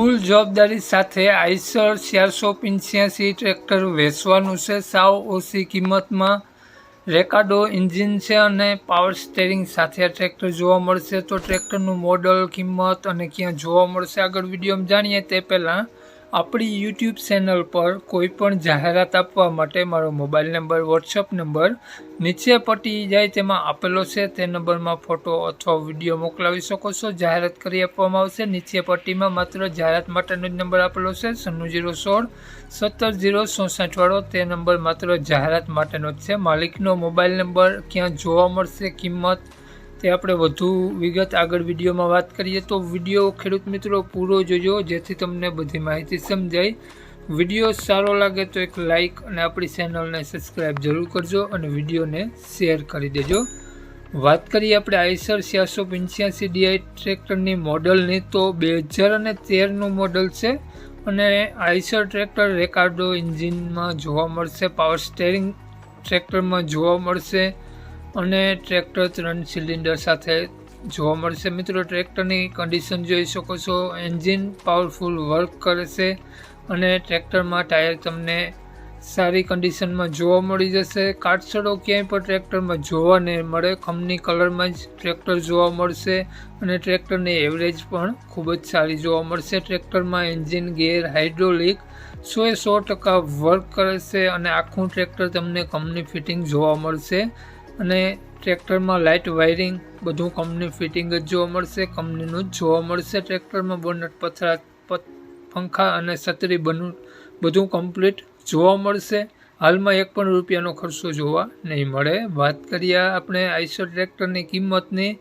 ફૂલ જવાબદારી સાથે Eicher 485 tractor વેચવાનું છે સાવ ઓછી કિંમતમાં। રેકાર્ડો એન્જિન છે અને પાવર સ્ટેરિંગ સાથે આ ટ્રેક્ટર જોવા મળશે। તો ટ્રેક્ટરનું મોડલ, કિંમત અને ક્યાં જોવા મળશે આગળ વિડીયોમાં જાણીએ તે પહેલાં આપણી યુટ્યુબ ચેનલ પર કોઈ પણ જાહેરાત આપવા માટે મારો મોબાઈલ નંબર, વોટ્સઅપ નંબર નીચે પટી જાય તેમાં આપેલો છે। તે નંબરમાં ફોટો અથવા વિડીયો મોકલાવી શકો છો, જાહેરાત કરી આપવામાં આવશે। નીચે પટ્ટીમાં માત્ર જાહેરાત માટેનો જ નંબર આપેલો છે 96016 17064 વાળો। તે નંબર માત્ર જાહેરાત માટેનો જ છે। માલિકનો મોબાઈલ નંબર, ક્યાં જોવા મળશે, કિંમત તે આપણે વધુ વિગત આગળ વિડીયોમાં વાત કરીએ। તો વિડીયો ખેડૂત મિત્રો પૂરો જોજો જેથી તમને બધી માહિતી સમજાય। વિડીયો સારો લાગે તો એક લાઇક અને આપણી ચેનલને સબસ્ક્રાઈબ જરૂર કરજો અને વિડીયોને શેર કરી દેજો। વાત કરીએ આપણે આઈસર 485 DI ટ્રેક્ટરની મોડલની, તો 2013નું મોડલ છે અને આઈસર ટ્રેક્ટર રેકાર્ડો એન્જિનમાં જોવા મળશે, પાવર સ્ટેરિંગ ટ્રેક્ટરમાં જોવા મળશે અને ટ્રેક્ટર 3 સિલિન્ડર સાથે જોવા મળશે। મિત્રો ટ્રેક્ટરની કન્ડિશન જોઈ શકો છો, એન્જિન પાવરફુલ વર્ક કરે છે અને ટ્રેક્ટરમાં ટાયર તમને સારી કન્ડિશનમાં જોવા મળી જશે। કાટછડો ક્યાંય પણ ટ્રેક્ટરમાં જોવા નહીં મળે, કંપની કલરમાં જ ટ્રેક્ટર જોવા મળશે અને ટ્રેક્ટરની એવરેજ પણ ખૂબ જ સારી જોવા મળશે। ટ્રેક્ટરમાં એન્જિન, ગેર, હાઇડ્રોલિક 100% વર્ક કરે છે અને આખું ટ્રેક્ટર તમને કંપની ફિટિંગ જોવા મળશે અને ટ્રેક્ટરમાં લાઇટ વાયરિંગ બધું કંપની ફિટિંગ જ જોવા મળશે, કંપનીનું જ જોવા મળશે। ટ્રેક્ટરમાં બોનટ, પથરા, પંખા અને છત્રી બધું કમ્પ્લીટ જોવા મળશે। હાલમાં એક પણ રૂપિયાનો ખર્ચો જોવા નહીં મળે। વાત કરીએ આપણે આઈસર ટ્રેક્ટરની કિંમતની,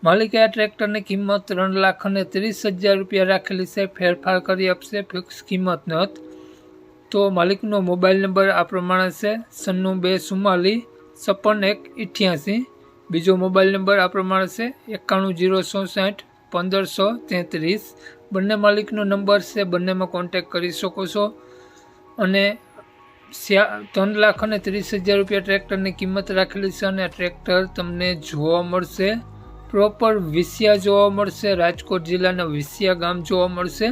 માલિકે આ ટ્રેક્ટરની કિંમત 3,30,000 રૂપિયા રાખેલી છે, ફેરફાર કરી આપશે, ફિક્સ કિંમત નથી। તો માલિકનો મોબાઈલ નંબર આ પ્રમાણે છે 9244 56 188। બીજો મોબાઈલ નંબર આ પ્રમાણે છે 91066 1533। બંને માલિકનો નંબર છે, બંનેમાં કોન્ટેક કરી શકો છો અને 3,30,000 રૂપિયા ટ્રેક્ટરની કિંમત રાખેલી છે અને ટ્રેક્ટર તમને જોવા મળશે પ્રોપર વિસિયા જોવા મળશે, રાજકોટ જિલ્લાના વિસિયા ગામ જોવા મળશે।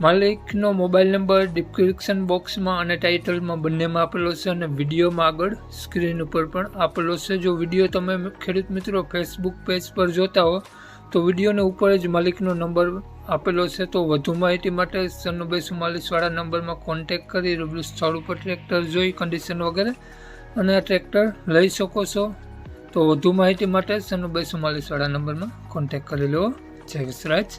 માલિકનો મોબાઈલ નંબર ડિસ્ક્રિપ્શન બોક્સમાં અને ટાઇટલમાં બંનેમાં આપેલો છે અને વિડીયોમાં આગળ સ્ક્રીન ઉપર પણ આપેલો છે। જો વિડીયો તમે ખેડૂત મિત્રો ફેસબુક પેજ પર જોતા હો તો વિડીયોને ઉપર જ માલિકનો નંબર આપેલો છે। તો વધુ માહિતી માટે 9244 વાળા નંબરમાં કોન્ટેક કરી રૂબરૂ સ્થળ ઉપર ટ્રેક્ટર જોઈ કન્ડિશન વગેરે અને આ ટ્રેક્ટર લઈ શકો છો। તો વધુ માહિતી માટે 9244 વાળા નંબરમાં કોન્ટેક કરી લો। જય વિસરાજ।